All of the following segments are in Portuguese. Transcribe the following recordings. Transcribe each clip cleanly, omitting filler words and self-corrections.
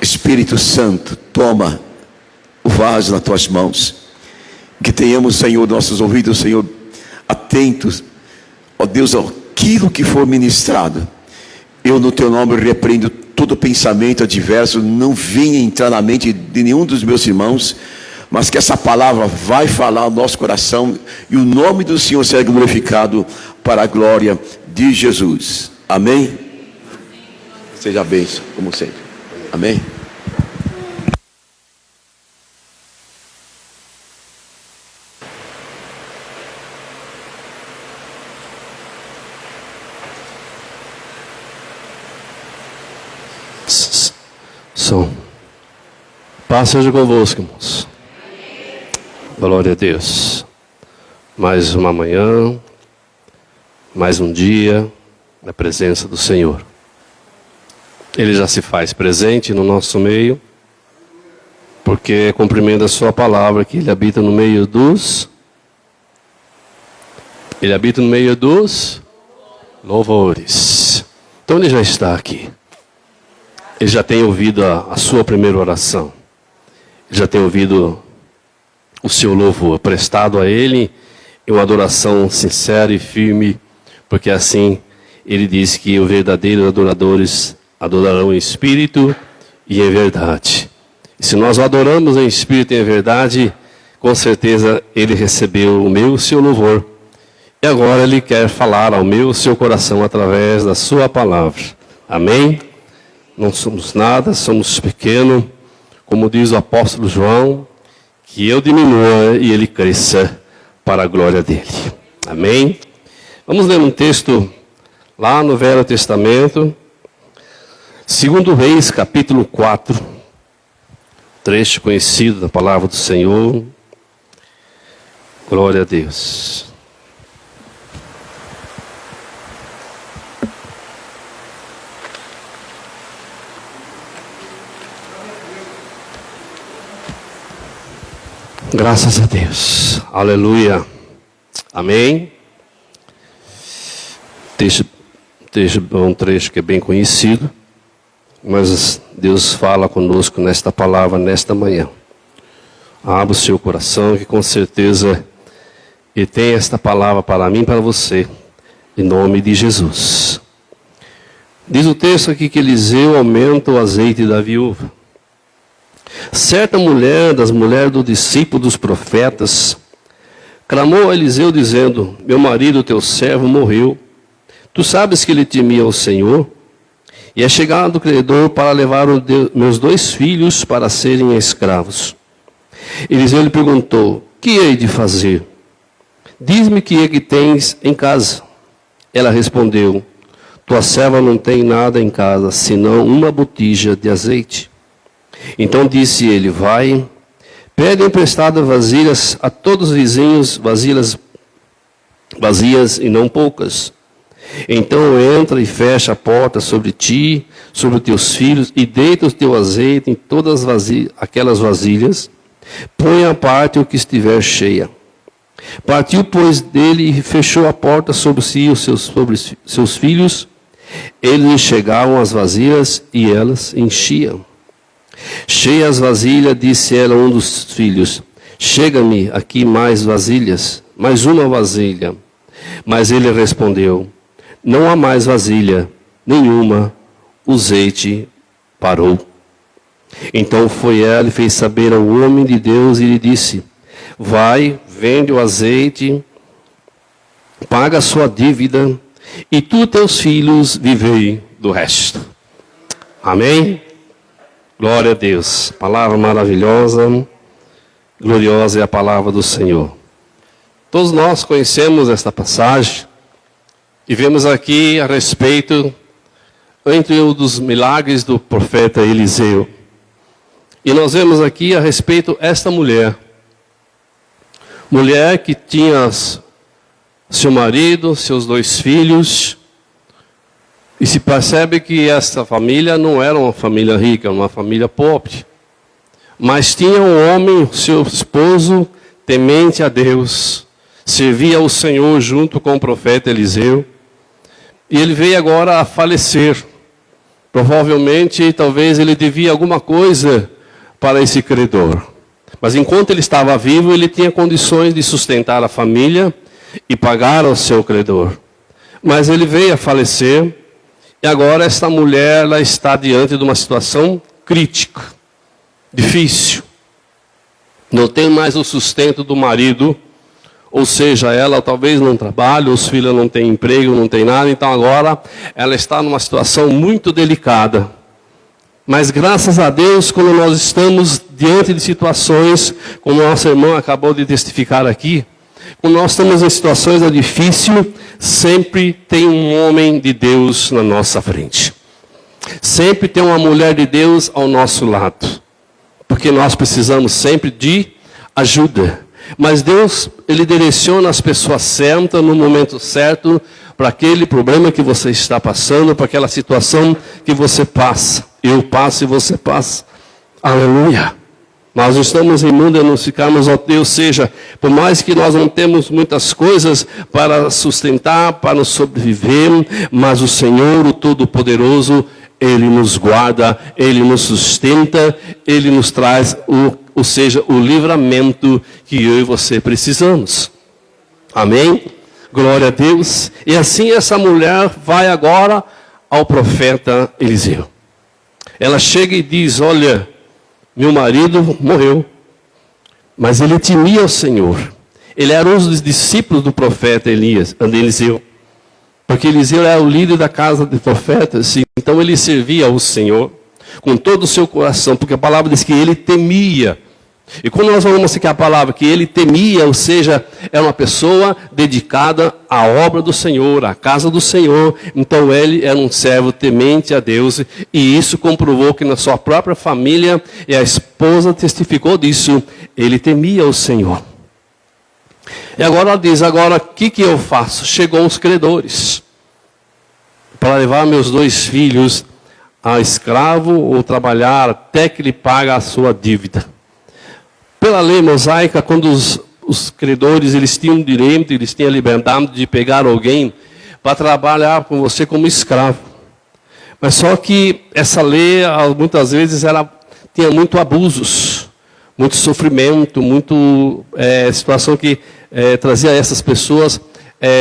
Espírito Santo, toma o vaso nas tuas mãos. Que tenhamos, Senhor, nossos ouvidos, Senhor, atentos, ó Deus, aquilo que for ministrado. Eu no teu nome repreendo todo pensamento adverso, não venha entrar na mente de nenhum dos meus irmãos, mas que essa palavra vai falar ao nosso coração e o nome do Senhor seja glorificado para a glória de Jesus. Amém? Seja bênção, como sempre. Amém? Som. Paz seja convosco, irmãos. Glória a Deus. Mais uma manhã, mais um dia na presença do Senhor. Ele já se faz presente no nosso meio, porque cumprimenta a sua palavra que Ele habita no meio dos... Ele habita no meio dos louvores. Então Ele já está aqui. Ele já tem ouvido a sua primeira oração. Ele já tem ouvido o seu louvor prestado a Ele em uma adoração sincera e firme, porque assim Ele diz que os verdadeiros adoradores adorarão em espírito e em verdade. E se nós o adoramos em espírito e em verdade, com certeza Ele recebeu o meu e o seu louvor. E agora Ele quer falar ao meu e ao seu coração através da sua palavra. Amém? Não somos nada, somos pequenos, como diz o apóstolo João, que eu diminua e Ele cresça para a glória dEle. Amém? Vamos ler um texto lá no Velho Testamento, 2 Reis, capítulo 4, trecho conhecido da palavra do Senhor. Glória a Deus. Graças a Deus. Aleluia. Amém. Um trecho que é bem conhecido, mas Deus fala conosco nesta palavra, nesta manhã. Abra o seu coração, que com certeza Ele tem esta palavra para mim e para você, em nome de Jesus. Diz o texto aqui que Eliseu aumenta o azeite da viúva. Certa mulher, das mulheres do discípulo dos profetas, clamou a Eliseu dizendo: meu marido, teu servo, morreu. Tu sabes que ele temia ao Senhor, e é chegado o credor para levar meus 2 filhos para serem escravos. Eliseu lhe perguntou: que hei de fazer? Diz-me que é que tens em casa. Ela respondeu: tua serva não tem nada em casa, senão uma botija de azeite. Então disse ele: vai, pede emprestado vasilhas a todos os vizinhos, vasilhas vazias e não poucas. Então entra e fecha a porta sobre ti, sobre os teus filhos, e deita o teu azeite em todas aquelas vasilhas. Põe à parte o que estiver cheia. Partiu, pois, dele e fechou a porta sobre si e sobre seus filhos. Eles enxergavam as vasilhas e elas enchiam. Cheia as vasilhas, disse ela a um dos filhos: chega-me aqui mais vasilhas, mais uma vasilha. Mas ele respondeu: não há mais vasilha nenhuma, o azeite parou. Então foi ela e fez saber ao homem de Deus e lhe disse: vai, vende o azeite, paga a sua dívida, e tu e teus filhos vivei do resto. Amém? Glória a Deus. Palavra maravilhosa, gloriosa é a palavra do Senhor. Todos nós conhecemos esta passagem e vemos aqui a respeito entre um dos milagres do profeta Eliseu. E nós vemos aqui a respeito esta mulher que tinha seu marido, seus 2 filhos. E se percebe que esta família não era uma família rica, uma família pobre. Mas tinha um homem, seu esposo, temente a Deus. Servia ao Senhor junto com o profeta Eliseu. E ele veio agora a falecer. Provavelmente, talvez ele devia alguma coisa para esse credor. Mas enquanto ele estava vivo, ele tinha condições de sustentar a família e pagar ao seu credor. Mas ele veio a falecer e agora esta mulher ela está diante de uma situação crítica, difícil. Não tem mais o sustento do marido, ou seja, ela talvez não trabalhe, os filhos não têm emprego, não tem nada, então agora ela está numa situação muito delicada. Mas graças a Deus, quando nós estamos diante de situações, como nossa irmã acabou de testificar aqui, quando nós estamos em situações difíceis, sempre tem um homem de Deus na nossa frente. Sempre tem uma mulher de Deus ao nosso lado. Porque nós precisamos sempre de ajuda. Mas Deus, Ele direciona as pessoas certas no momento certo para aquele problema que você está passando, para aquela situação que você passa. Eu passo e você passa. Aleluia. Nós não estamos em mundo e não ficamos, ó Deus, seja, por mais que nós não temos muitas coisas para sustentar, para sobreviver, mas o Senhor, o Todo-Poderoso, Ele nos guarda, Ele nos sustenta, Ele nos traz, ou seja, o livramento que eu e você precisamos. Amém? Glória a Deus. E assim essa mulher vai agora ao profeta Eliseu. Ela chega e diz, olha, meu marido morreu, mas ele temia o Senhor. Ele era um dos discípulos do profeta Eliseu. Porque Eliseu era o líder da casa de profetas, então ele servia ao Senhor com todo o seu coração, porque a palavra diz que ele temia. E quando nós falamos aqui a palavra que ele temia, ou seja, era uma pessoa dedicada à obra do Senhor, à casa do Senhor, então ele era um servo temente a Deus, e isso comprovou que na sua própria família, e a esposa testificou disso, ele temia o Senhor. E agora ela diz, agora o que eu faço? Chegou os credores, para levar meus 2 filhos a escravo ou trabalhar até que ele pague a sua dívida. Pela lei mosaica, quando os credores eles tinham direito, eles tinham a liberdade de pegar alguém para trabalhar com você como escravo. Mas só que essa lei, muitas vezes, ela tinha muito abusos, muito sofrimento, muito situação que trazia a essas pessoas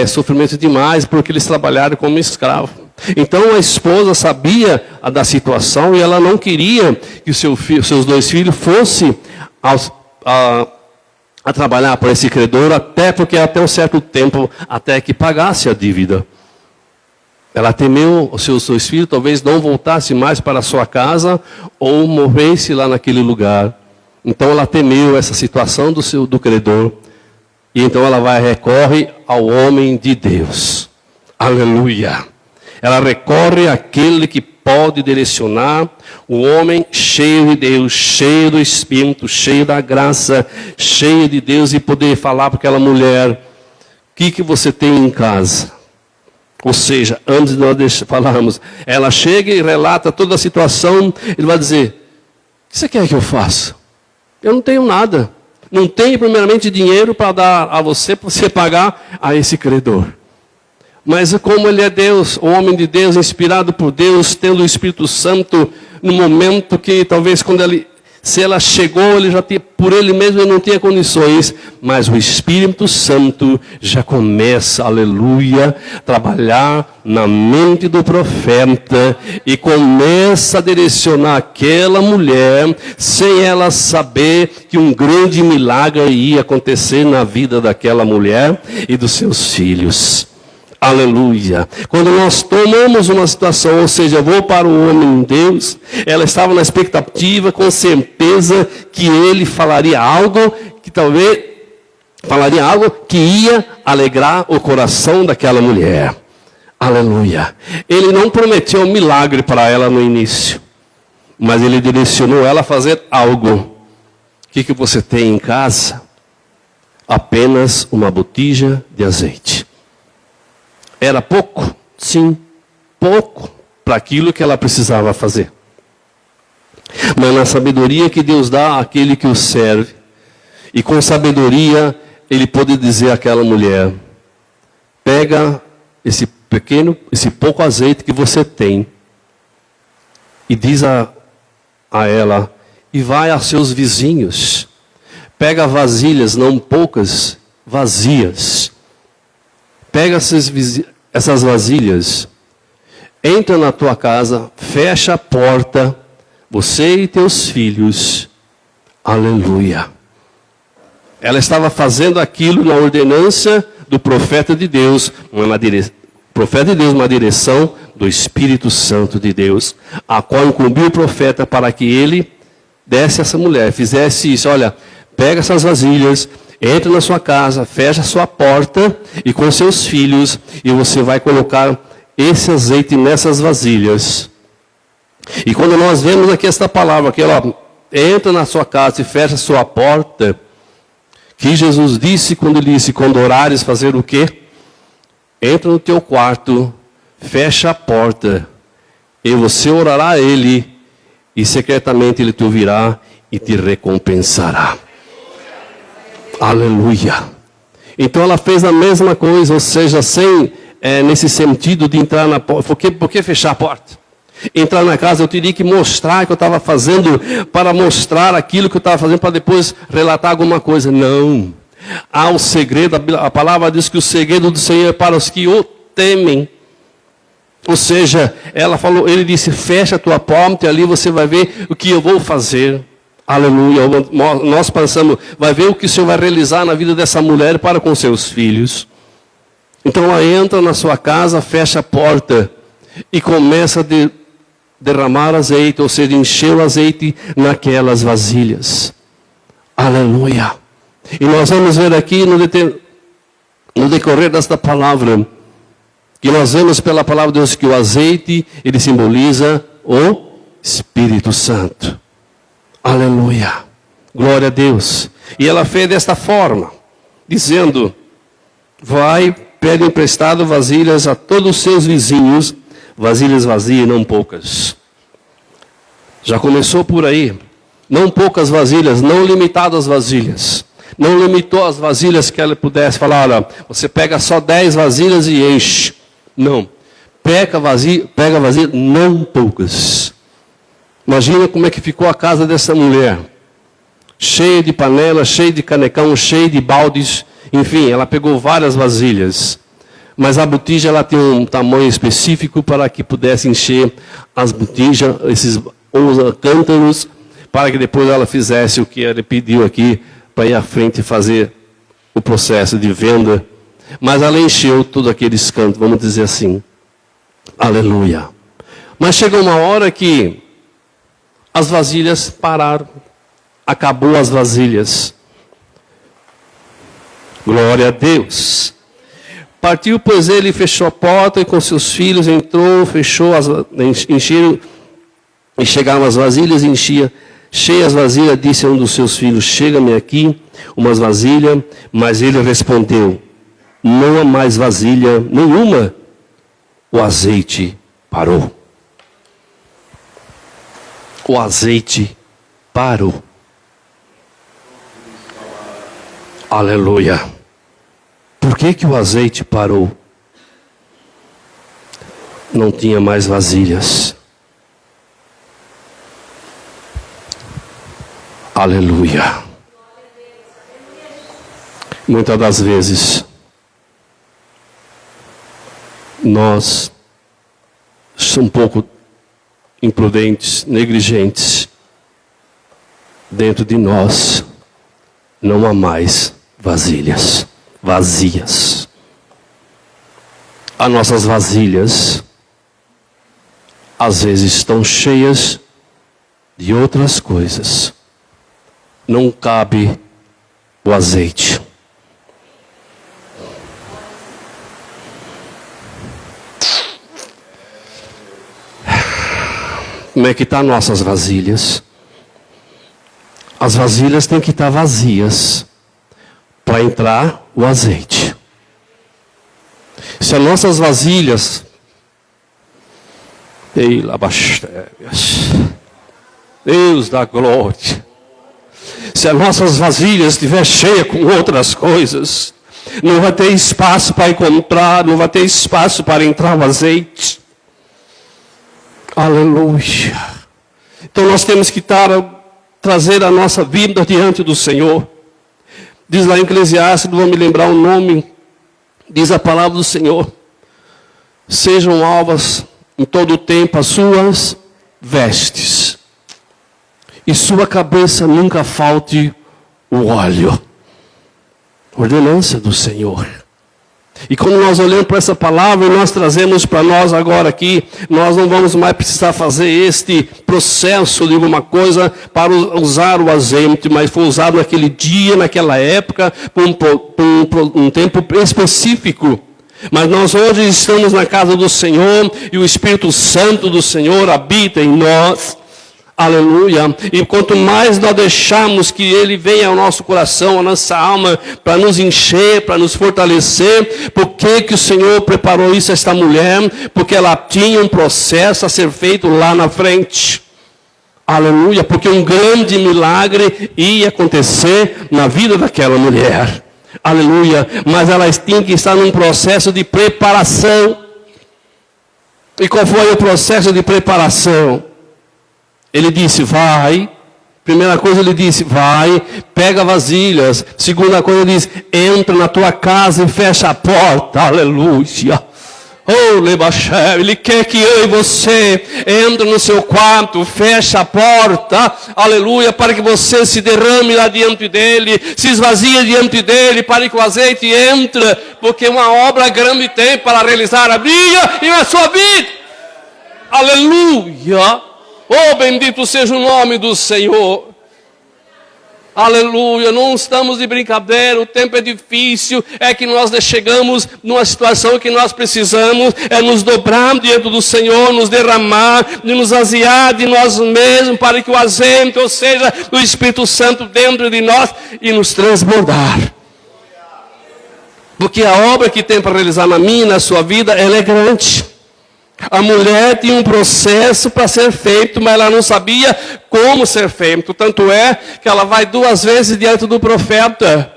sofrimento demais, porque eles trabalharam como escravo. Então a esposa sabia da situação e ela não queria que seus 2 filhos fossem a trabalhar para esse credor, até um certo tempo, até que pagasse a dívida. Ela temeu os seus 2 filhos, talvez não voltasse mais para a sua casa, ou morresse lá naquele lugar. Então ela temeu essa situação do credor, e então ela recorre ao homem de Deus. Aleluia! Ela recorre àquele que pode direcionar o homem cheio de Deus, cheio do Espírito, cheio da graça, cheio de Deus, e poder falar para aquela mulher, o que você tem em casa? Ou seja, antes de nós falarmos, ela chega e relata toda a situação, ele vai dizer, o que você quer que eu faça? Eu não tenho nada. Não tenho primeiramente dinheiro para dar a você, para você pagar a esse credor. Mas como ele é Deus, o homem de Deus, inspirado por Deus, tendo o Espírito Santo, no momento que talvez se ela chegou, ele já tinha, por ele mesmo ele não tinha condições, mas o Espírito Santo já começa, aleluia, a trabalhar na mente do profeta e começa a direcionar aquela mulher, sem ela saber que um grande milagre ia acontecer na vida daquela mulher e dos seus filhos. Aleluia. Quando nós tomamos uma situação, ou seja, vou para o homem de Deus, ela estava na expectativa, com certeza, que ele falaria algo, que ia alegrar o coração daquela mulher. Aleluia. Ele não prometeu um milagre para ela no início, mas ele direcionou ela a fazer algo. O que você tem em casa? Apenas uma botija de azeite. Era pouco? Sim, pouco para aquilo que ela precisava fazer. Mas na sabedoria que Deus dá àquele que o serve, e com sabedoria ele pode dizer àquela mulher, pega esse pouco azeite que você tem, E diz a ela, e vai aos seus vizinhos, pega vasilhas, não poucas, vazias. Pega essas vasilhas, entra na tua casa, fecha a porta, você e teus filhos. Aleluia. Ela estava fazendo aquilo na ordenança do profeta de Deus, profeta de Deus, uma direção do Espírito Santo de Deus, a qual incumbiu o profeta para que ele desse a essa mulher, fizesse isso. Olha, pega essas vasilhas, entra na sua casa, fecha a sua porta e com seus filhos, e você vai colocar esse azeite nessas vasilhas. E quando nós vemos aqui esta palavra, que ela entra na sua casa e fecha a sua porta, que Jesus disse quando ele disse, quando orares, fazer o quê? Entra no teu quarto, fecha a porta, e você orará a ele, e secretamente ele te ouvirá e te recompensará. Aleluia. Então ela fez a mesma coisa, ou seja, sem nesse sentido de entrar na porta. Por que fechar a porta? Entrar na casa, eu teria que mostrar o que eu estava fazendo, para mostrar aquilo que eu estava fazendo, para depois relatar alguma coisa. Não. Há um segredo, a palavra diz que o segredo do Senhor é para os que o temem. Ou seja, ele disse, fecha a tua porta e ali você vai ver o que eu vou fazer. Aleluia. Nós pensamos, vai ver o que o Senhor vai realizar na vida dessa mulher para com seus filhos. Então ela entra na sua casa, fecha a porta e começa a derramar azeite, ou seja, encher o azeite naquelas vasilhas. Aleluia. E nós vamos ver aqui no decorrer desta palavra, que nós vemos pela palavra de Deus que o azeite, ele simboliza o Espírito Santo. Aleluia. Glória a Deus. E ela fez desta forma, dizendo, vai, pede emprestado vasilhas a todos os seus vizinhos, vasilhas vazias e não poucas. Já começou por aí. Não poucas vasilhas, não limitadas vasilhas. Não limitou as vasilhas que ela pudesse falar, olha, você pega só 10 vasilhas e enche. Não. Pega vasilha, não poucas. Imagina como é que ficou a casa dessa mulher. Cheia de panelas, cheia de canecão, cheia de baldes. Enfim, ela pegou várias vasilhas. Mas a botija ela tem um tamanho específico para que pudesse encher as botijas, esses 11 cântaros, para que depois ela fizesse o que ele pediu aqui, para ir à frente e fazer o processo de venda. Mas ela encheu todos aqueles cantos, vamos dizer assim. Aleluia. Mas chegou uma hora que as vasilhas pararam. Acabou as vasilhas. Glória a Deus. Partiu, pois ele fechou a porta e com seus filhos entrou, fechou, encheram, e chegaram as vasilhas e enchia. Cheia as vasilhas, disse a um dos seus filhos, chega-me aqui umas vasilhas, mas ele respondeu, não há mais vasilha nenhuma. O azeite parou. O azeite parou. Aleluia. Por que o azeite parou? Não tinha mais vasilhas. Aleluia. Muitas das vezes, nós somos um pouco imprudentes, negligentes. Dentro de nós, não há mais vasilhas vazias. As nossas vasilhas, às vezes, estão cheias de outras coisas. Não cabe o azeite. Como é que estão nossas vasilhas? As vasilhas têm que estar vazias para entrar o azeite. Se as nossas vasilhas, Deus da glória, se as nossas vasilhas estiver cheias com outras coisas, não vai ter espaço para encontrar, não vai ter espaço para entrar o azeite. Aleluia. Então nós temos que trazer a nossa vida diante do Senhor. Diz lá em Eclesiastes, não vou me lembrar o nome, diz a palavra do Senhor: sejam alvas em todo o tempo as suas vestes, e sua cabeça nunca falte o óleo. Ordenança do Senhor. E quando nós olhamos para essa palavra e nós trazemos para nós agora aqui, nós não vamos mais precisar fazer este processo de alguma coisa para usar o azeite, mas foi usado naquele dia, naquela época, por um tempo específico. Mas nós hoje estamos na casa do Senhor e o Espírito Santo do Senhor habita em nós. Aleluia. E quanto mais nós deixamos que Ele venha ao nosso coração, à nossa alma, para nos encher, para nos fortalecer. Por que o Senhor preparou isso a esta mulher? Porque ela tinha um processo a ser feito lá na frente. Aleluia. Porque um grande milagre ia acontecer na vida daquela mulher. Aleluia. Mas ela tinha que estar num processo de preparação. E qual foi o processo de preparação? Ele disse, vai. Primeira coisa ele disse, vai, pega vasilhas. Segunda coisa ele disse, entra na tua casa e fecha a porta. Aleluia. Oh, Lebaxé, Ele quer que eu e você entre no seu quarto, feche a porta, aleluia, para que você se derrame lá diante dEle, se esvazie diante dEle, para que o azeite entre, porque uma obra grande tem para realizar a minha e a sua vida. Aleluia. Oh, bendito seja o nome do Senhor. Aleluia, não estamos de brincadeira, o tempo é difícil, é que nós chegamos numa situação que nós precisamos, é nos dobrar diante do Senhor, nos derramar, de nos aziar de nós mesmos, para que o azeite, ou seja, o Espírito Santo dentro de nós, e nos transbordar. Porque a obra que tem para realizar na minha e na sua vida, ela é grande. A mulher tinha um processo para ser feito, mas ela não sabia como ser feito. Tanto é que ela vai 2 vezes diante do profeta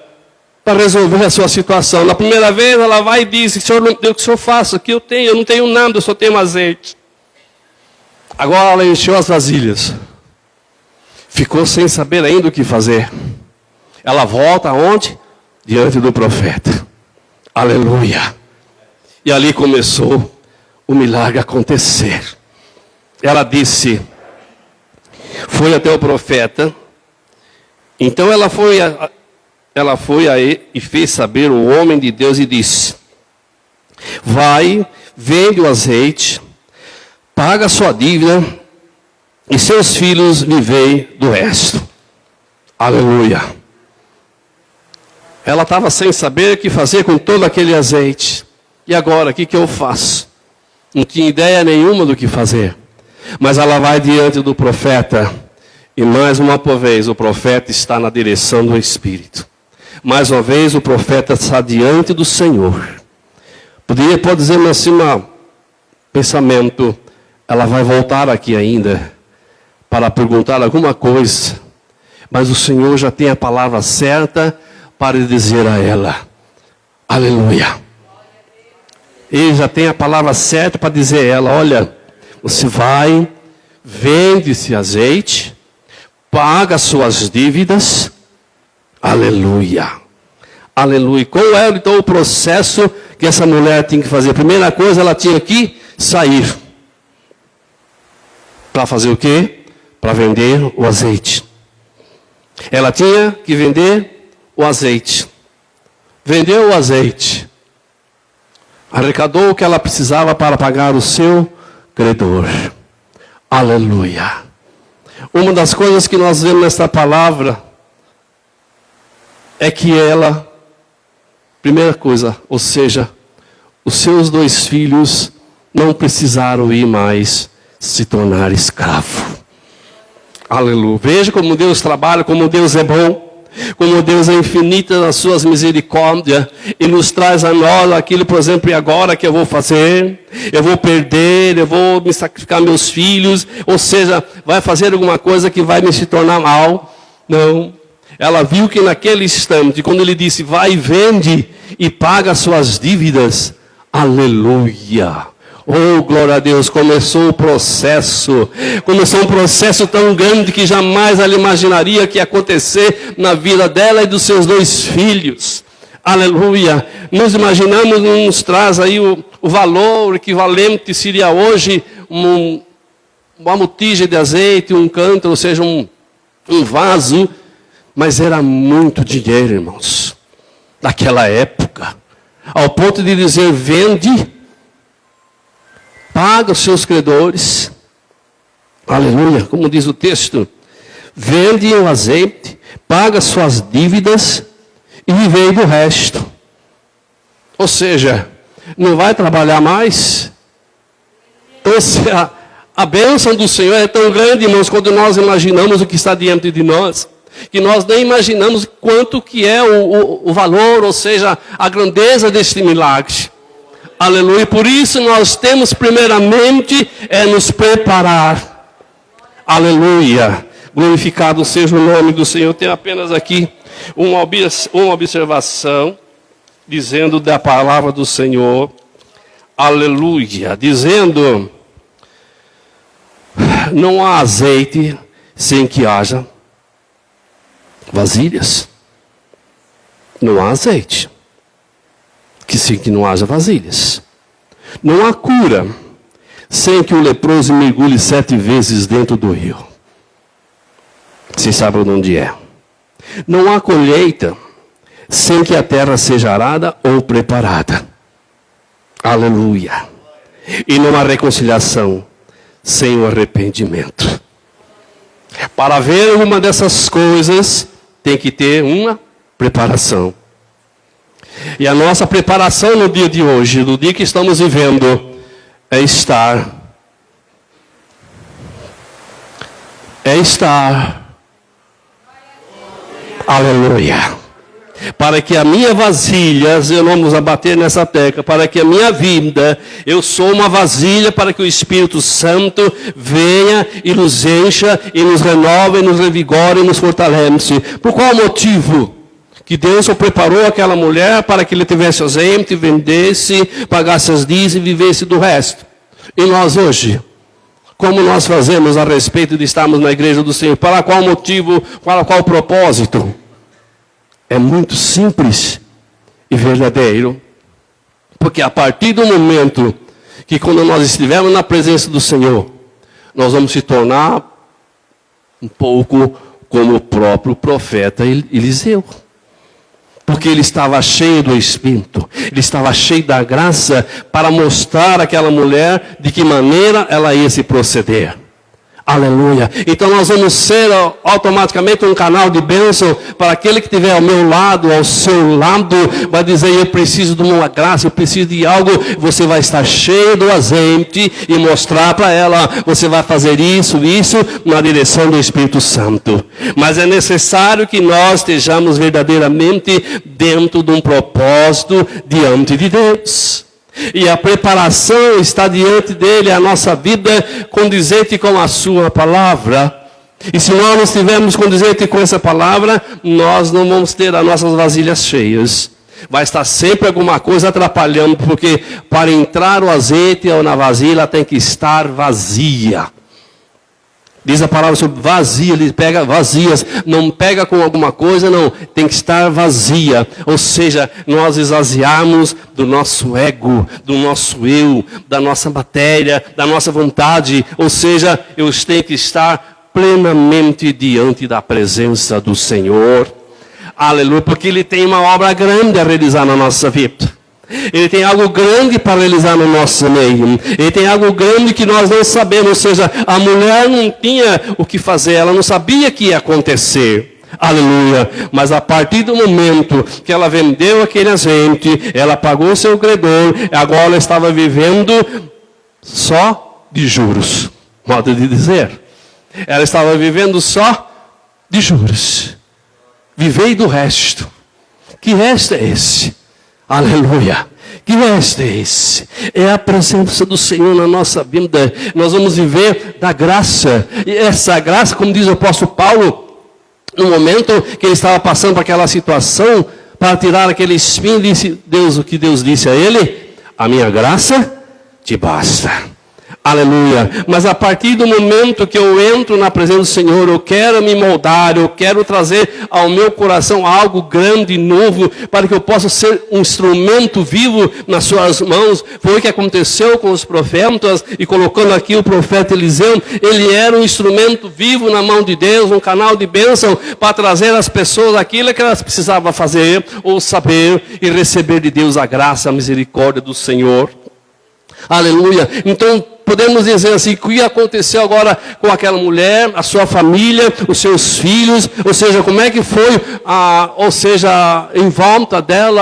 para resolver a sua situação. Na primeira vez ela vai e diz, Senhor, o que o Senhor faça? O que eu não tenho nada, eu só tenho azeite. Agora ela encheu as vasilhas. Ficou sem saber ainda o que fazer. Ela volta aonde? Diante do profeta. Aleluia. E ali começou o milagre acontecer. Ela disse, foi até o profeta. Então ela foi aí e fez saber o homem de Deus e disse, vai, vende o azeite, paga a sua dívida e seus filhos vivem do resto. Aleluia. Ela estava sem saber o que fazer com todo aquele azeite. E agora, o que eu faço? Não tinha ideia nenhuma do que fazer. Mas ela vai diante do profeta. E mais uma vez o profeta está na direção do Espírito. Mais uma vez o profeta está diante do Senhor. Pode dizer assim um pensamento. Ela vai voltar aqui ainda para perguntar alguma coisa. Mas o Senhor já tem a palavra certa para dizer a ela. Aleluia. Ele já tem a palavra certa para dizer a ela, olha, você vai, vende esse azeite, paga suas dívidas, aleluia, aleluia. Qual era então o processo que essa mulher tinha que fazer? A primeira coisa, ela tinha que sair. Para fazer o quê? Para vender o azeite. Ela tinha que vender o azeite. Vendeu o azeite. Arrecadou o que ela precisava para pagar o seu credor. Aleluia. Uma das coisas que nós vemos nesta palavra é que ela, primeira coisa, ou seja, os seus 2 filhos não precisaram ir mais se tornar escravo. Aleluia. Veja como Deus trabalha, como Deus é bom. Como Deus é infinito nas suas misericórdias e nos traz a nós aquilo, por exemplo, e agora que eu vou fazer? Eu vou perder, eu vou me sacrificar meus filhos, ou seja, vai fazer alguma coisa que vai me se tornar mal? Não. Ela viu que naquele instante, quando ele disse, vai, vende e paga suas dívidas, aleluia. Oh, glória a Deus, começou um processo tão grande que jamais ela imaginaria que ia acontecer na vida dela e dos seus 2 filhos. Aleluia. Nos imaginamos, nos traz aí o valor equivalente seria hoje uma botija de azeite, um cântaro, ou seja, um vaso, mas era muito dinheiro, irmãos, naquela época, ao ponto de dizer: vende, paga os seus credores, aleluia, como diz o texto, vende o azeite, paga suas dívidas e vivei do resto. Ou seja, não vai trabalhar mais. Então, a bênção do Senhor é tão grande, irmãos, quando nós imaginamos o que está diante de nós, que nós nem imaginamos quanto que é o valor, ou seja, a grandeza deste milagre. Aleluia. Por isso nós temos primeiramente nos preparar. Aleluia. Glorificado seja o nome do Senhor. Eu tenho apenas aqui uma observação, dizendo da palavra do Senhor. Aleluia. Dizendo: não há azeite sem que haja vasilhas. Não há azeite sem que não haja vasilhas. Não há cura sem que o leproso mergulhe 7 vezes dentro do rio. Vocês sabem onde é. Não há colheita sem que a terra seja arada ou preparada. Aleluia. E não há reconciliação sem o arrependimento. Para haver uma dessas coisas, tem que ter uma preparação. E a nossa preparação no dia de hoje, no dia que estamos vivendo, é estar. Aleluia. Para que a minha vasilha, eu não vamos abater nessa tecla, para que a minha vida, eu sou uma vasilha para que o Espírito Santo venha e nos encha, e nos renova, e nos revigora, e nos fortalece. Por qual motivo? Que Deus só preparou aquela mulher para que ele tivesse azeite, vendesse, pagasse as dívidas e vivesse do resto. E nós hoje, como nós fazemos a respeito de estarmos na igreja do Senhor? Para qual motivo, para qual propósito? É muito simples e verdadeiro. Porque a partir do momento que quando nós estivermos na presença do Senhor, nós vamos se tornar um pouco como o próprio profeta Eliseu. Porque ele estava cheio do Espírito, ele estava cheio da graça para mostrar àquela mulher de que maneira ela ia se proceder. Aleluia. Então nós vamos ser automaticamente um canal de bênção para aquele que estiver ao meu lado, ao seu lado, vai dizer: eu preciso de uma graça, eu preciso de algo. Você vai estar cheio do azeite e mostrar para ela: você vai fazer isso na direção do Espírito Santo. Mas é necessário que nós estejamos verdadeiramente dentro de um propósito diante de Deus. E a preparação está diante dele, a nossa vida condizente com a sua palavra. E se nós não estivermos condizente com essa palavra, nós não vamos ter as nossas vasilhas cheias. Vai estar sempre alguma coisa atrapalhando, porque para entrar o azeite ou na vasilha tem que estar vazia. Diz a palavra sobre vazia, ele pega vazias, não pega com alguma coisa, não, tem que estar vazia. Ou seja, nós esvaziarmos do nosso ego, do nosso eu, da nossa matéria, da nossa vontade. Ou seja, eu tenho que estar plenamente diante da presença do Senhor. Aleluia, porque Ele tem uma obra grande a realizar na nossa vida. Ele tem algo grande para realizar no nosso meio. Ele tem algo grande que nós não sabemos. Ou seja, a mulher não tinha o que fazer. Ela não sabia o que ia acontecer. Aleluia. Mas a partir do momento que ela vendeu aquele azeite, ela pagou seu credor, agora ela estava vivendo só de juros. Modo de dizer. Ela estava vivendo só de juros. Vivei do resto. Que resto é esse? Aleluia. Que resto é esse? É a presença do Senhor na nossa vida. Nós vamos viver da graça. E essa graça, como diz o apóstolo Paulo, no momento que ele estava passando por aquela situação, para tirar aquele espinho, disse Deus, o que Deus disse a ele: a minha graça te basta. Aleluia. Mas a partir do momento que eu entro na presença do Senhor, eu quero me moldar, eu quero trazer ao meu coração algo grande e novo, para que eu possa ser um instrumento vivo nas suas mãos. Foi o que aconteceu com os profetas, e colocando aqui o profeta Eliseu, ele era um instrumento vivo na mão de Deus, um canal de bênção, para trazer às pessoas aquilo que elas precisavam fazer, ou saber, e receber de Deus a graça, a misericórdia do Senhor. Aleluia. Então, podemos dizer assim, o que aconteceu agora com aquela mulher, a sua família, os seus filhos, ou seja, como é que foi, ou seja, em volta dela,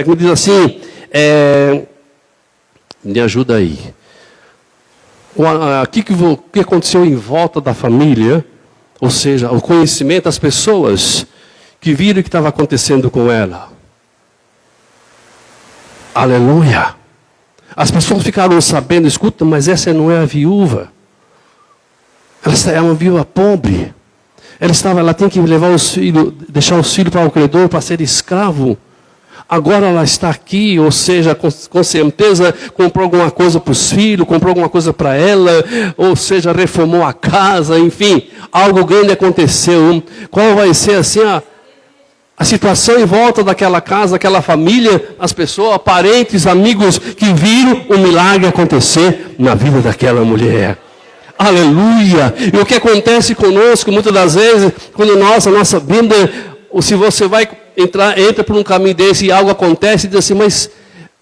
como diz assim, me ajuda aí. O que aconteceu em volta da família, ou seja, o conhecimento das pessoas que viram o que estava acontecendo com ela. Aleluia. As pessoas ficaram sabendo, escuta, mas essa não é a viúva. Ela é uma viúva pobre. Ela tem que levar os filhos, deixar os filhos para o credor para ser escravo. Agora ela está aqui, ou seja, com certeza comprou alguma coisa para os filhos, comprou alguma coisa para ela, ou seja, reformou a casa, enfim, algo grande aconteceu. Qual vai ser assim a situação em volta daquela casa, daquela família, as pessoas, parentes, amigos que viram o milagre acontecer na vida daquela mulher. Aleluia! E o que acontece conosco muitas das vezes, quando a nossa vida, ou se você vai entra por um caminho desse e algo acontece, e diz assim, mas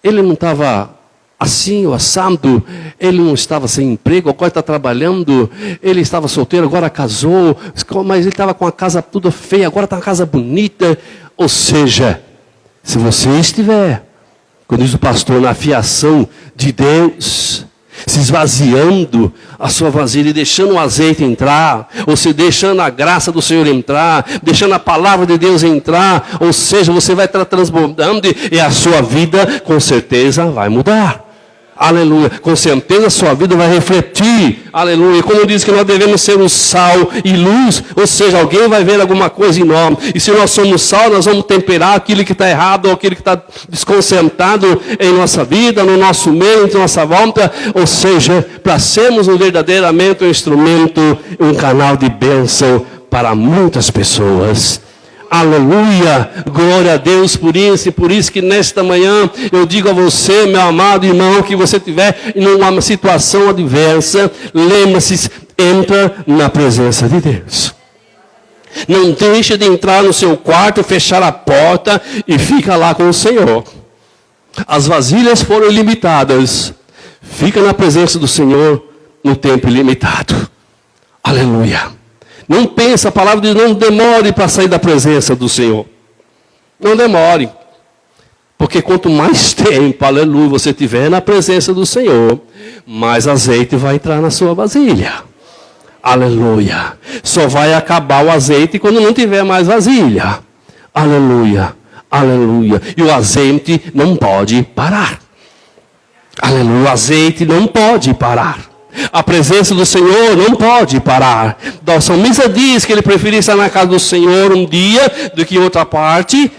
ele não estava assim, o assado, ele não estava sem emprego, agora está trabalhando, ele estava solteiro, agora casou, mas ele estava com a casa toda feia, agora está uma casa bonita. Ou seja, se você estiver, quando diz o pastor, na fiação de Deus, se esvaziando a sua vasilha e deixando o azeite entrar, ou se deixando a graça do Senhor entrar, deixando a palavra de Deus entrar, ou seja, você vai estar transbordando e a sua vida com certeza vai mudar. Aleluia. Com certeza a sua vida vai refletir. Aleluia. Como diz que nós devemos ser o sal e luz, ou seja, alguém vai ver alguma coisa em nós. E se nós somos sal, nós vamos temperar aquilo que está errado, ou aquilo que está desconcertado em nossa vida, no nosso meio, em nossa volta. Ou seja, para sermos verdadeiramente um instrumento, um canal de bênção para muitas pessoas. Aleluia, glória a Deus por isso, e por isso que nesta manhã eu digo a você, meu amado irmão, que você estiver em uma situação adversa, lembre-se, entra na presença de Deus. Não deixe de entrar no seu quarto, fechar a porta e fica lá com o Senhor. As vasilhas foram ilimitadas, fica na presença do Senhor no tempo ilimitado. Aleluia. Não pense, a palavra diz, não demore para sair da presença do Senhor. Não demore. Porque quanto mais tempo, aleluia, você tiver na presença do Senhor, mais azeite vai entrar na sua vasilha. Aleluia. Só vai acabar o azeite quando não tiver mais vasilha. Aleluia. Aleluia. E o azeite não pode parar. Aleluia. O azeite não pode parar. A presença do Senhor não pode parar. O salmista diz que ele preferia estar na casa do Senhor um dia do que em outra parte.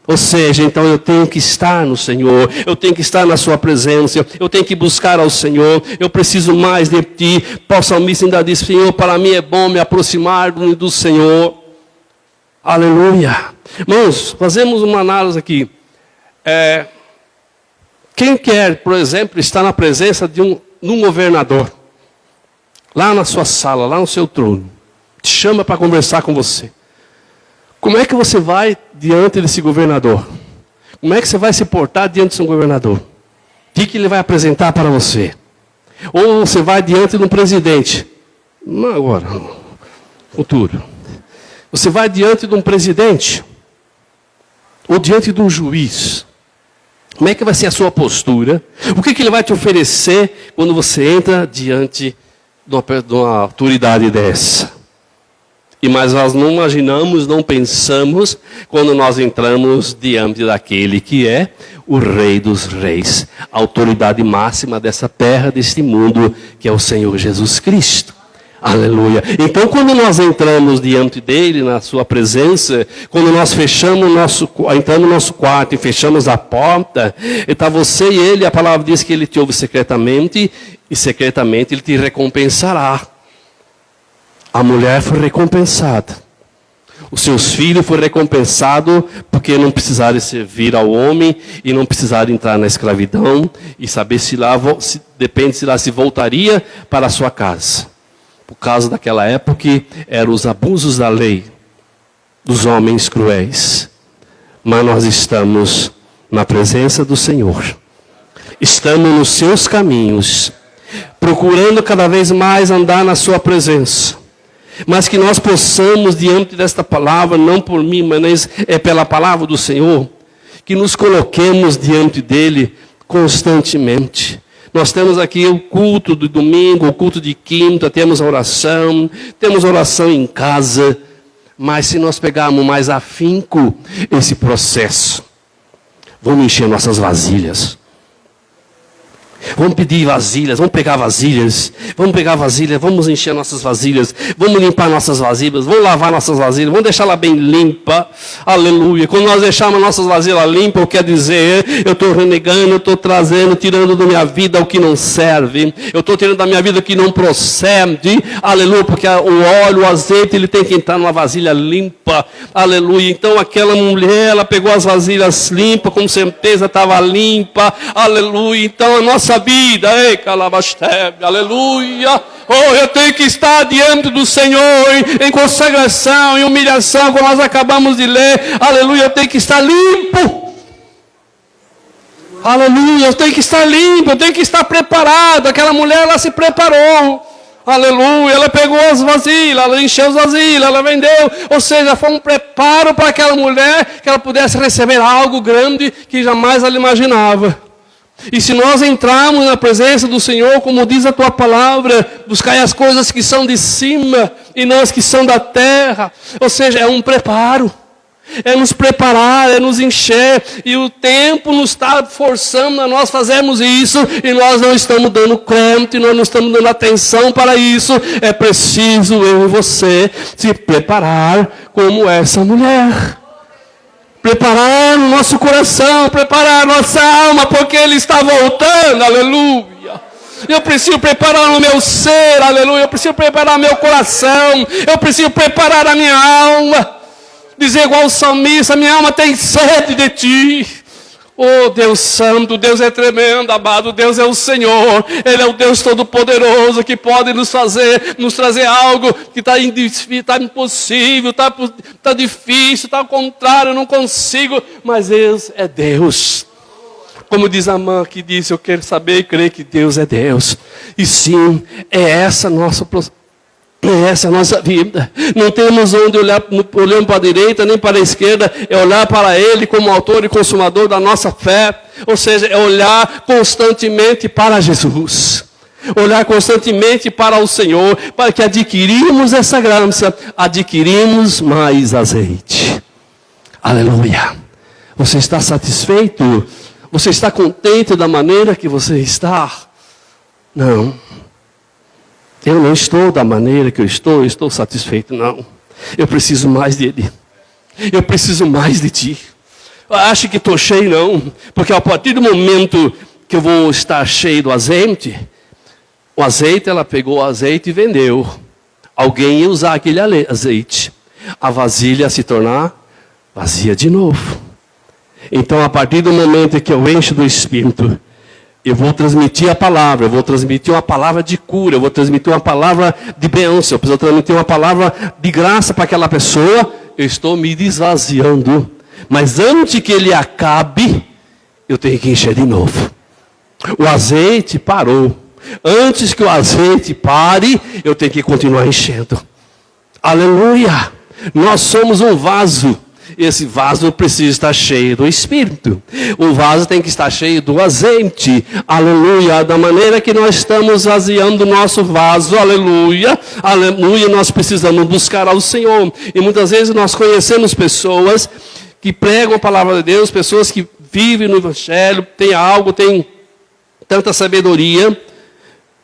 Ou seja, então eu tenho que estar no Senhor, eu tenho que estar na sua presença, eu tenho que buscar ao Senhor, eu preciso mais de ti. O salmista ainda diz, Senhor, para mim é bom me aproximar do Senhor. Aleluia. Irmãos, fazemos uma análise aqui. Quem quer, por exemplo, estar na presença de um governador, lá na sua sala, lá no seu trono, te chama para conversar com você. Como é que você vai diante desse governador? Como é que você vai se portar diante desse governador? O que ele vai apresentar para você? Ou você vai diante de um presidente? Não agora, no futuro. Você vai diante de um presidente? Ou diante de um juiz? Como é que vai ser a sua postura? O que ele vai te oferecer quando você entra diante de uma autoridade dessa? Mas nós não imaginamos, não pensamos quando nós entramos diante daquele que é o Rei dos Reis, a autoridade máxima dessa terra, deste mundo, que é o Senhor Jesus Cristo. Aleluia. Então, quando nós entramos diante dele, na sua presença, quando nós entramos no nosso quarto e fechamos a porta, está você e ele, a palavra diz que ele te ouve secretamente, e secretamente ele te recompensará. A mulher foi recompensada. Os seus filhos foram recompensados porque não precisaram servir ao homem e não precisaram entrar na escravidão e saber se lá se voltaria para a sua casa. Por causa daquela época, eram os abusos da lei, dos homens cruéis. Mas nós estamos na presença do Senhor. Estamos nos seus caminhos, procurando cada vez mais andar na sua presença. Mas que nós possamos, diante desta palavra, não por mim, mas é pela palavra do Senhor, que nos coloquemos diante dele constantemente. Nós temos aqui o culto do domingo, o culto de quinta, temos oração em casa. Mas se nós pegarmos mais afinco esse processo, vamos encher nossas vasilhas. Vamos pedir vasilhas, vamos pegar vasilhas, vamos encher nossas vasilhas, vamos limpar nossas vasilhas, vamos lavar nossas vasilhas, vamos deixá-la bem limpa, aleluia. Quando nós deixarmos nossas vasilhas limpas, quer dizer, eu estou renegando, eu estou trazendo, tirando da minha vida o que não serve, eu estou tirando da minha vida o que não procede, aleluia, porque o óleo, o azeite, ele tem que entrar numa vasilha limpa, aleluia. Então aquela mulher, ela pegou as vasilhas limpas, com certeza estava limpa, aleluia. Então a nossa vida, aleluia. Oh, eu tenho que estar diante do Senhor em consagração, em humilhação, como nós acabamos de ler, aleluia. Eu tenho que estar limpo, aleluia. Eu tenho que estar limpo, eu tenho que estar preparado. Aquela mulher, ela se preparou, aleluia. Ela pegou as vasilhas, ela encheu as vasilhas, ela vendeu. Ou seja, foi um preparo para aquela mulher que ela pudesse receber algo grande que jamais ela imaginava. E se nós entrarmos na presença do Senhor, como diz a tua palavra, buscai as coisas que são de cima e não as que são da terra. Ou seja, é um preparo, é nos preparar, é nos encher. E o tempo nos está forçando a nós fazermos isso, e nós não estamos dando crédito, nós não estamos dando atenção para isso. É preciso eu e você se preparar como essa mulher. Preparar o nosso coração, preparar a nossa alma, porque Ele está voltando, aleluia. Eu preciso preparar o meu ser, aleluia. Eu preciso preparar meu coração, eu preciso preparar a minha alma. Dizer igual o salmista, minha alma tem sede de Ti. Oh Deus santo, Deus é tremendo, amado, Deus é o Senhor, Ele é o Deus todo-poderoso que pode nos trazer algo que está impossível, está difícil, está ao contrário, eu não consigo, mas Deus é Deus. Como diz a mãe que disse, eu quero saber e crer que Deus é Deus. E sim, é essa a nossa vida. Não temos onde olhar, olhando para a direita nem para a esquerda, é olhar para Ele como autor e consumador da nossa fé. Ou seja, é olhar constantemente para Jesus. Olhar constantemente para o Senhor, para que adquirimos essa graça, adquirimos mais azeite. Aleluia. Você está satisfeito? Você está contente da maneira que você está? Não. Eu não estou da maneira que eu estou satisfeito, não. Eu preciso mais dele. Eu preciso mais de Ti. Eu acho que estou cheio, não. Porque a partir do momento que eu vou estar cheio do azeite, o azeite, ela pegou o azeite e vendeu. Alguém ia usar aquele azeite. A vasilha se tornar vazia de novo. Então, a partir do momento que eu encho do Espírito, eu vou transmitir a palavra, eu vou transmitir uma palavra de cura, eu vou transmitir uma palavra de bênção, eu vou transmitir uma palavra de graça para aquela pessoa. Eu estou me esvaziando. Mas antes que ele acabe, eu tenho que encher de novo. O azeite parou. Antes que o azeite pare, eu tenho que continuar enchendo. Aleluia! Nós somos um vaso. Esse vaso precisa estar cheio do Espírito. O vaso tem que estar cheio do azeite. Aleluia. Da maneira que nós estamos vaziando o nosso vaso. Aleluia. Aleluia. Nós precisamos buscar ao Senhor. E muitas vezes nós conhecemos pessoas que pregam a palavra de Deus. Pessoas que vivem no Evangelho. Tem algo, tem tanta sabedoria.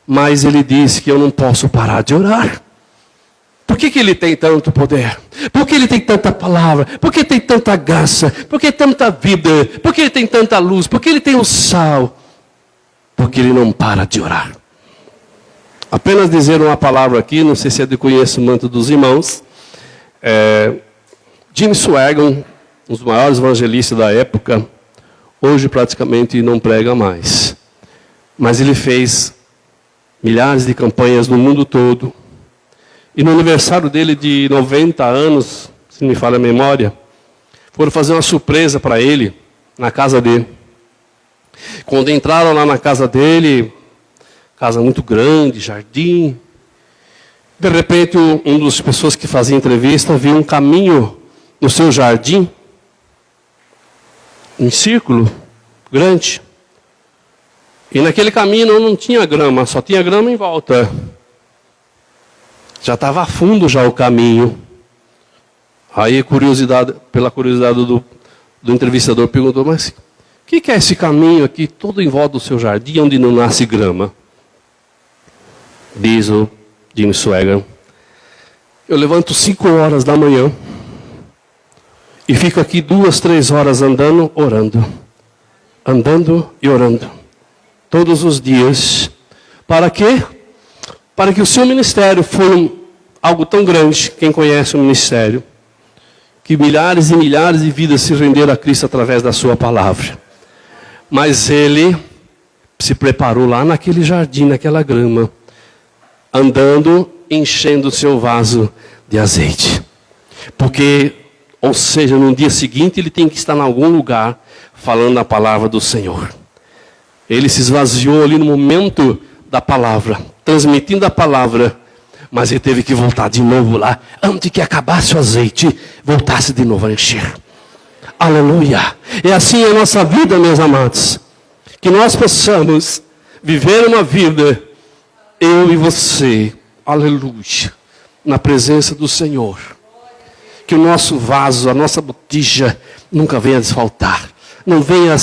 Mas ele disse que eu não posso parar de orar. Por que ele tem tanto poder? Por que ele tem tanta palavra? Por que tem tanta graça? Por que tanta vida? Por que ele tem tanta luz? Por que ele tem o sal? Porque ele não para de orar. Apenas dizer uma palavra aqui, não sei se é de conhecimento dos irmãos. Jim Swaggart, um dos maiores evangelistas da época, hoje praticamente não prega mais. Mas ele fez milhares de campanhas no mundo todo. E no aniversário dele de 90 anos, se não me falha a memória, foram fazer uma surpresa para ele na casa dele. Quando entraram lá na casa dele, casa muito grande, jardim, de repente um dos pessoas que fazia entrevista viu um caminho no seu jardim, em círculo grande. E naquele caminho não tinha grama, só tinha grama em volta. Já estava a fundo já o caminho. Aí, pela curiosidade do entrevistador, perguntou, mas o que é esse caminho aqui, todo em volta do seu jardim, onde não nasce grama? Diz o Jim Swaggart, eu levanto 5 horas da manhã e fico aqui 2, 3 horas andando, orando. Andando e orando. Todos os dias. Para quê? Para que o seu ministério for algo tão grande, quem conhece o ministério, que milhares e milhares de vidas se renderam a Cristo através da sua palavra. Mas ele se preparou lá naquele jardim, naquela grama, andando, enchendo o seu vaso de azeite. Porque, ou seja, no dia seguinte ele tem que estar em algum lugar falando a palavra do Senhor. Ele se esvaziou ali no momento da palavra, transmitindo a palavra, mas ele teve que voltar de novo lá, antes que acabasse o azeite, voltasse de novo a encher. Aleluia! É assim a nossa vida, meus amados, que nós possamos viver uma vida, eu e você, aleluia, na presença do Senhor. Que o nosso vaso, a nossa botija, nunca venha desfaltar. Não venha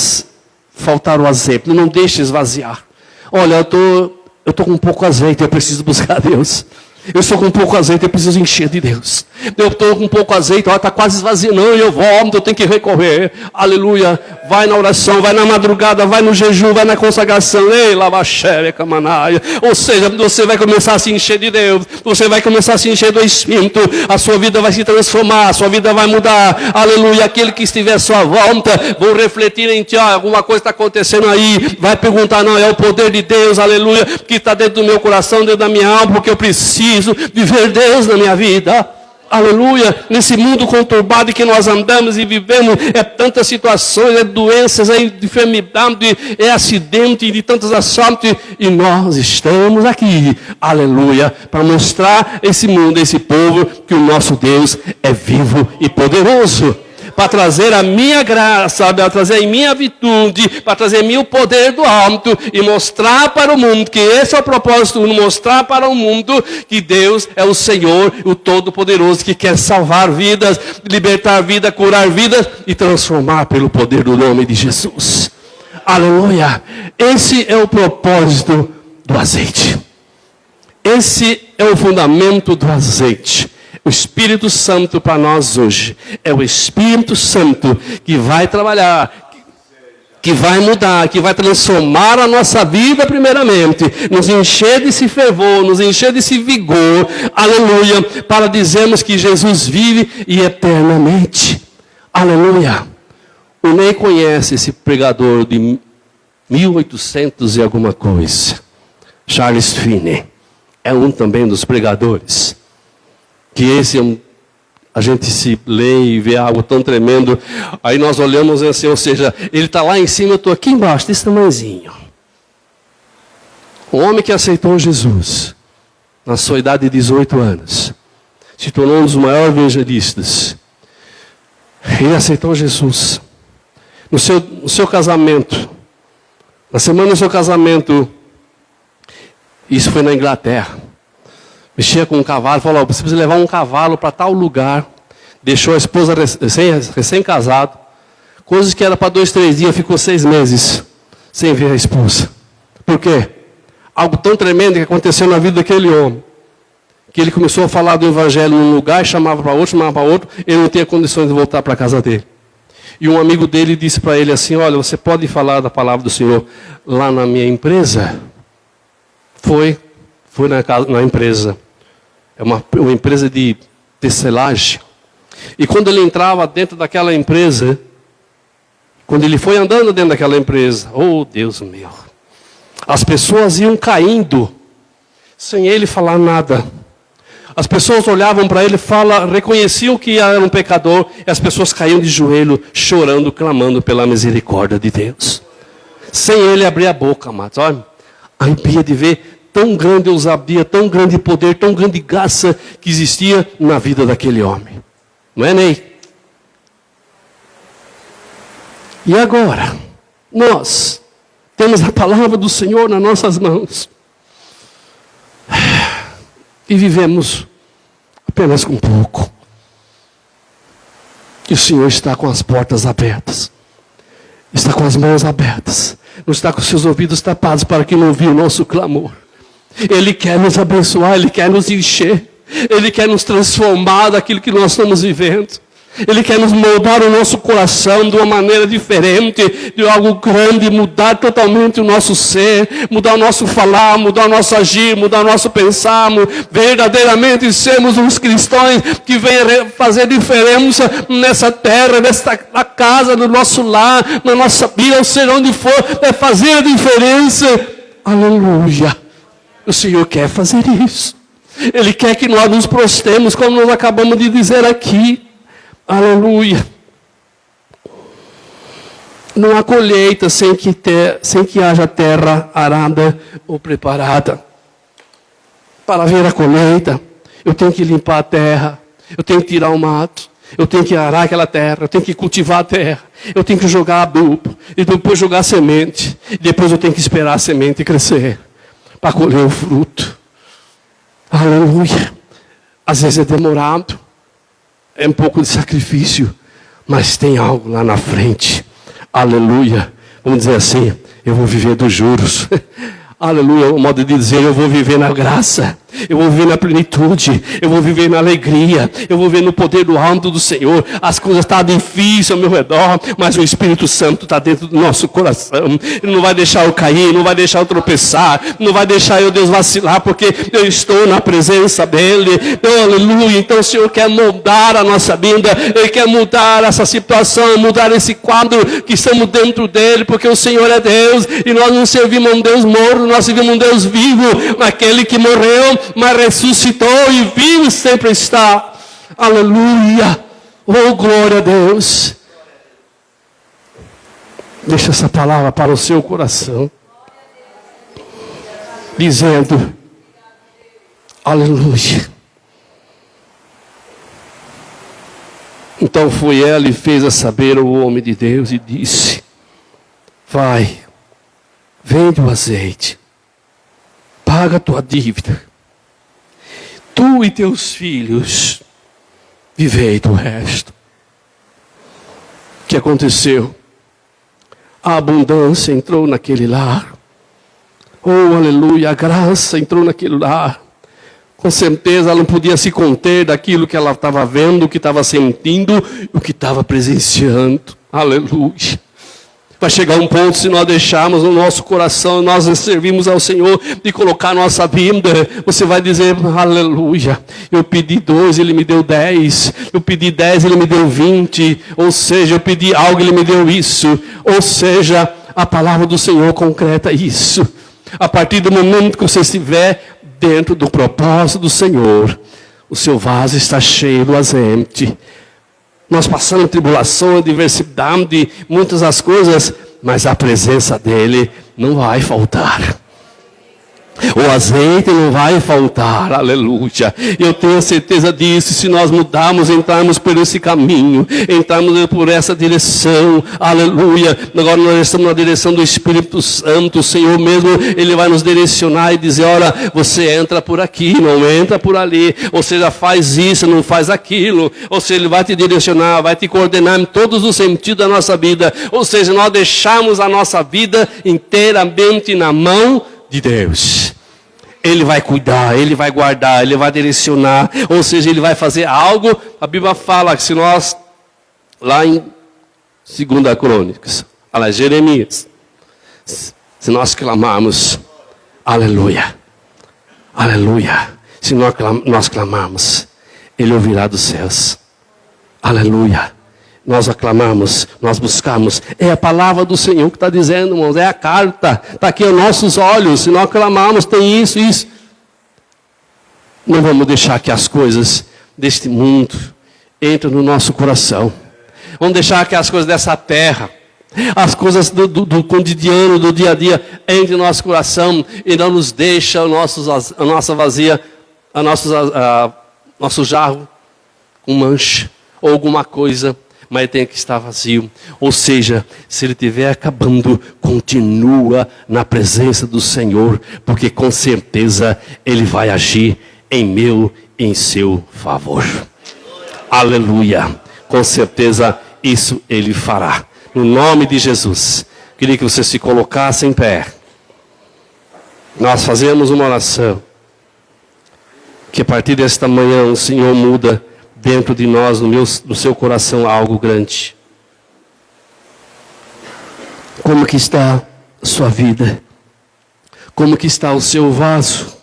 faltar o azeite, não deixe esvaziar. Olha, eu estou com pouco azeite, eu preciso buscar Deus. Eu estou com pouco azeite, eu preciso encher de Deus. Eu estou com pouco azeite, está quase esvaziando, eu volto, eu tenho que recorrer. Aleluia. Vai na oração, vai na madrugada, vai no jejum, vai na consagração. Ei, lavaxere, camanaia. Ou seja, você vai começar a se encher de Deus. Você vai começar a se encher do Espírito. A sua vida vai se transformar, a sua vida vai mudar. Aleluia. Aquele que estiver à sua volta, vão refletir em ti. Alguma coisa está acontecendo aí. Vai perguntar, não, é o poder de Deus, aleluia, que está dentro do meu coração, dentro da minha alma, porque eu preciso viver Deus na minha vida. Aleluia, nesse mundo conturbado que nós andamos e vivemos, é tantas situações, é doenças, é enfermidade, é acidente, de tantos assaltos, e nós estamos aqui, aleluia, para mostrar esse mundo, esse povo, que o nosso Deus é vivo e poderoso. Para trazer a minha graça, para trazer a minha virtude, para trazer o meu poder do alto e mostrar para o mundo, que esse é o propósito, mostrar para o mundo que Deus é o Senhor, o Todo-Poderoso, que quer salvar vidas, libertar vidas, curar vidas e transformar pelo poder do nome de Jesus. Aleluia! Esse é o propósito do azeite. Esse é o fundamento do azeite. O Espírito Santo para nós hoje é o Espírito Santo que vai trabalhar, que vai mudar, que vai transformar a nossa vida primeiramente, nos encher desse fervor, nos encher desse vigor, aleluia, para dizermos que Jesus vive e eternamente, aleluia. O Ney conhece esse pregador de 1800 e alguma coisa, Charles Finney, é um também dos pregadores. Que esse a gente se lê e vê algo tão tremendo. Aí nós olhamos assim, ou seja, ele está lá em cima, eu estou aqui embaixo, desse tamanhozinho. Um homem que aceitou Jesus, na sua idade de 18 anos, se tornou um dos maiores evangelistas. Ele aceitou Jesus. No seu casamento, na semana do seu casamento, isso foi na Inglaterra. Mexia com um cavalo, falou, você precisa levar um cavalo para tal lugar. Deixou a esposa recém-casado. Coisas que era para 2, 3 dias, ficou 6 meses sem ver a esposa. Por quê? Algo tão tremendo que aconteceu na vida daquele homem. que ele começou a falar do evangelho num lugar, chamava para outro, ele não tinha condições de voltar para a casa dele. E um amigo dele disse para ele assim, olha, você pode falar da palavra do Senhor lá na minha empresa? Foi na empresa. É uma empresa de tecelagem. E quando ele entrava dentro daquela empresa, quando ele foi andando dentro daquela empresa, oh Deus meu, as pessoas iam caindo, sem ele falar nada. As pessoas olhavam para ele, reconheciam que era um pecador, e as pessoas caíam de joelho, chorando, clamando pela misericórdia de Deus. Sem ele abrir a boca, amados. Olha, arrepia de ver tão grande ousadia, tão grande poder, tão grande graça que existia na vida daquele homem. Não é, Ney? E agora, nós temos a palavra do Senhor nas nossas mãos. E vivemos apenas com pouco. E o Senhor está com as portas abertas. Está com as mãos abertas. Não está com seus ouvidos tapados para que não ouvir o nosso clamor. Ele quer nos abençoar, Ele quer nos encher. Ele quer nos transformar daquilo que nós estamos vivendo. Ele quer nos moldar o nosso coração de uma maneira diferente, de algo grande, mudar totalmente o nosso ser, mudar o nosso falar, mudar o nosso agir, mudar o nosso pensar, verdadeiramente sermos uns cristãos que venham fazer diferença nessa terra, nesta casa, no nosso lar, na nossa vida, ou seja, onde for, é fazer a diferença. Aleluia! O Senhor quer fazer isso. Ele quer que nós nos prostremos, como nós acabamos de dizer aqui. Aleluia. Não há colheita sem que haja terra arada ou preparada. Para ver a colheita, eu tenho que limpar a terra, eu tenho que tirar o mato, eu tenho que arar aquela terra, eu tenho que cultivar a terra, eu tenho que jogar adubo, e depois jogar semente, e depois eu tenho que esperar a semente crescer, para colher o fruto. Aleluia. Às vezes é demorado. É um pouco de sacrifício, mas tem algo lá na frente. Aleluia. Vamos dizer assim, eu vou viver dos juros. Aleluia, o modo de dizer, eu vou viver na graça, eu vou viver na plenitude, eu vou viver na alegria, eu vou viver no poder do alto do Senhor. As coisas estão difíceis ao meu redor, mas o Espírito Santo está dentro do nosso coração. Ele não vai deixar eu cair, não vai deixar eu tropeçar, não vai deixar eu, Deus, vacilar, porque eu estou na presença dEle. Aleluia. Então o Senhor quer moldar a nossa vida, Ele quer mudar essa situação, mudar esse quadro que estamos dentro dEle, porque o Senhor é Deus, e nós não servimos a um Deus morto, nós servimos um Deus vivo, aquele que morreu, mas ressuscitou e vivo sempre está. Aleluia. Oh, glória a Deus. Deixa essa palavra para o seu coração, dizendo, aleluia. Então foi ela e fez a saber o homem de Deus e disse, vai, vende o azeite, paga a tua dívida, tu e teus filhos vivei do resto. O que aconteceu? A abundância entrou naquele lar. Oh, aleluia, a graça entrou naquele lar. Com certeza ela não podia se conter daquilo que ela estava vendo, o que estava sentindo, o que estava presenciando. Aleluia. Vai chegar um ponto, se nós deixarmos no nosso coração, nós servimos ao Senhor de colocar nossa vida, você vai dizer, aleluia, eu pedi 2, Ele me deu 10, eu pedi 10, Ele me deu 20, ou seja, eu pedi algo, Ele me deu isso, ou seja, a palavra do Senhor concreta isso. A partir do momento que você estiver dentro do propósito do Senhor, o seu vaso está cheio do azeite. Nós passamos tribulação, adversidade, muitas das coisas, mas a presença dEle não vai faltar. O azeite não vai faltar, aleluia. Eu tenho certeza disso, se nós mudarmos, entrarmos por esse caminho, entrarmos por essa direção, aleluia. Agora nós estamos na direção do Espírito Santo, o Senhor mesmo, Ele vai nos direcionar e dizer, olha, você entra por aqui, não entra por ali, ou seja, faz isso, não faz aquilo, ou seja, Ele vai te direcionar, vai te coordenar em todos os sentidos da nossa vida, ou seja, nós deixamos a nossa vida inteiramente na mão de Deus. Ele vai cuidar, Ele vai guardar, Ele vai direcionar. Ou seja, Ele vai fazer algo. A Bíblia fala que se nós, lá em 2 Crônicas, Jeremias, se nós clamarmos, aleluia, aleluia. Se nós clamarmos, Ele ouvirá dos céus. Aleluia. Nós aclamamos, nós buscamos. É a palavra do Senhor que está dizendo, irmãos. É a carta. Está aqui aos nossos olhos. Se nós clamarmos, tem isso, isso. Não vamos deixar que as coisas deste mundo entrem no nosso coração. Vamos deixar que as coisas dessa terra, as coisas do cotidiano, do dia a dia, entrem no nosso coração e não nos deixa a nossa vazia, nosso jarro com mancha ou alguma coisa, mas tem que estar vazio. Ou seja, se ele estiver acabando, continua na presença do Senhor, porque com certeza Ele vai agir em meu e em seu favor. Aleluia. Com certeza isso Ele fará. No nome de Jesus. Queria que você se colocasse em pé. Nós fazemos uma oração. Que a partir desta manhã o Senhor muda dentro de nós, no seu coração, algo grande. Como que está a sua vida? Como que está o seu vaso?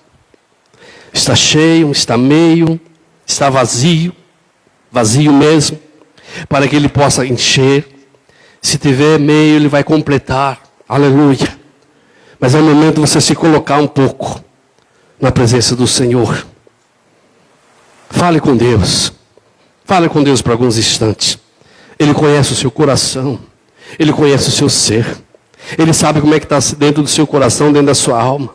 Está cheio, está meio, está vazio? Vazio mesmo, para que ele possa encher. Se tiver meio, ele vai completar. Aleluia. Mas é o momento de você se colocar um pouco na presença do Senhor. Fale com Deus. Fale com Deus por alguns instantes. Ele conhece o seu coração. Ele conhece o seu ser. Ele sabe como é que está dentro do seu coração, dentro da sua alma.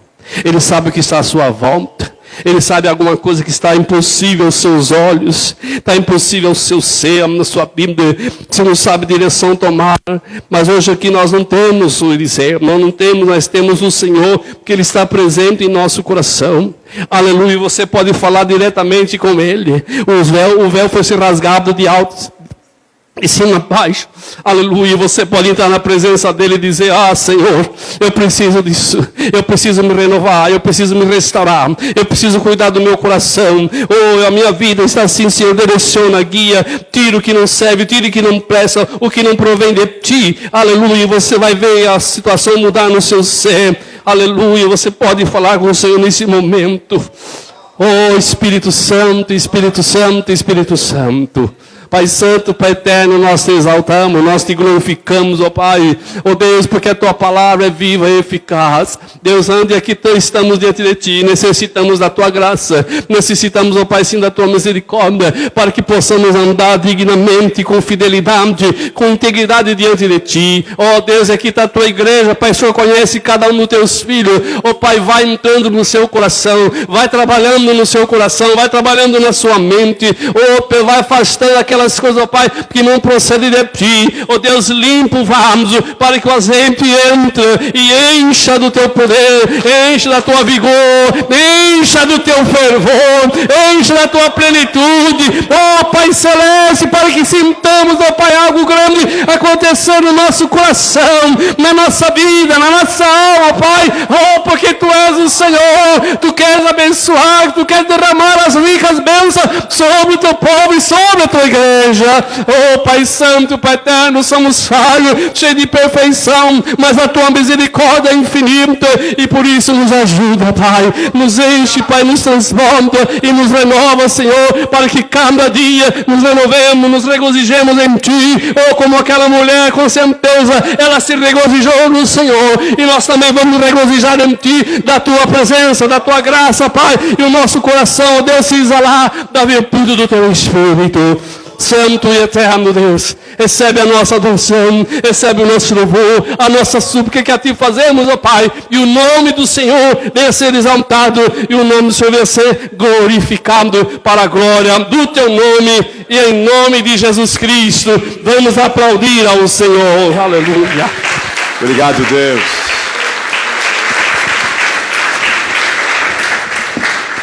Ele sabe o que está à sua volta. Ele sabe alguma coisa que está impossível aos seus olhos. Está impossível ao seu ser, na sua Bíblia. Você não sabe a direção tomar. Mas hoje aqui nós não temos o Eliseu. Nós temos o Senhor, porque Ele está presente em nosso coração. Aleluia, você pode falar diretamente com Ele. O véu foi se rasgado de alto e cima a baixo. Aleluia, você pode entrar na presença dEle e dizer: ah, Senhor, eu preciso disso. Eu preciso me renovar, eu preciso me restaurar. Eu preciso cuidar do meu coração. Oh, a minha vida está assim, Senhor, direciona, guia. Tira o que não serve, tira o que não presta, o que não provém de Ti. Aleluia, você vai ver a situação mudar no seu ser. Aleluia, você pode falar com o Senhor nesse momento. Oh, Espírito Santo, Espírito Santo, Espírito Santo. Pai Santo, Pai Eterno, nós te exaltamos, nós te glorificamos, ó Pai. Ó Deus, porque a Tua palavra é viva e eficaz. Deus, onde aqui estamos diante de Ti, necessitamos da Tua graça. Necessitamos, ó Pai, sim, da Tua misericórdia, para que possamos andar dignamente, com fidelidade, com integridade diante de Ti. Ó Deus, aqui está a Tua igreja, Pai, o Senhor conhece cada um dos Teus filhos. Ó Pai, vai entrando no seu coração, vai trabalhando no seu coração, vai trabalhando na sua mente. Ó Pai, vai afastando aquelas coisas, ó Pai, que não procedem de Ti. Ó Deus, limpa o vaso, para que o azeite entre e encha do Teu poder, encha da Tua vigor, encha do Teu fervor, encha da Tua plenitude. Ó Pai Celeste, para que sintamos, ó Pai, algo grande acontecer no nosso coração, na nossa vida, na nossa alma, Pai. Oh, porque Tu és o Senhor, Tu queres abençoar, Tu queres derramar as ricas bênçãos sobre o Teu povo e sobre a Tua igreja. Oh Pai Santo, Pai Eterno, somos falhos, cheios de perfeição, mas a Tua misericórdia é infinita e por isso nos ajuda, Pai. Nos enche, Pai, nos transforma e nos renova, Senhor, para que cada dia nos renovemos, nos regozijemos em Ti. Oh, como aquela mulher, com certeza, ela se regozijou no Senhor e nós também vamos regozijar em Ti, da Tua presença, da Tua graça, Pai, e o nosso coração, oh Deus, se exalar da virtude do Teu Espírito. Santo e eterno Deus, recebe a nossa adoração, recebe o nosso louvor, a nossa súplica que a Ti fazemos, ó Pai, e o nome do Senhor venha ser exaltado, e o nome do Senhor venha ser glorificado para a glória do Teu nome, e em nome de Jesus Cristo, vamos aplaudir ao Senhor. Aleluia. Obrigado, Deus.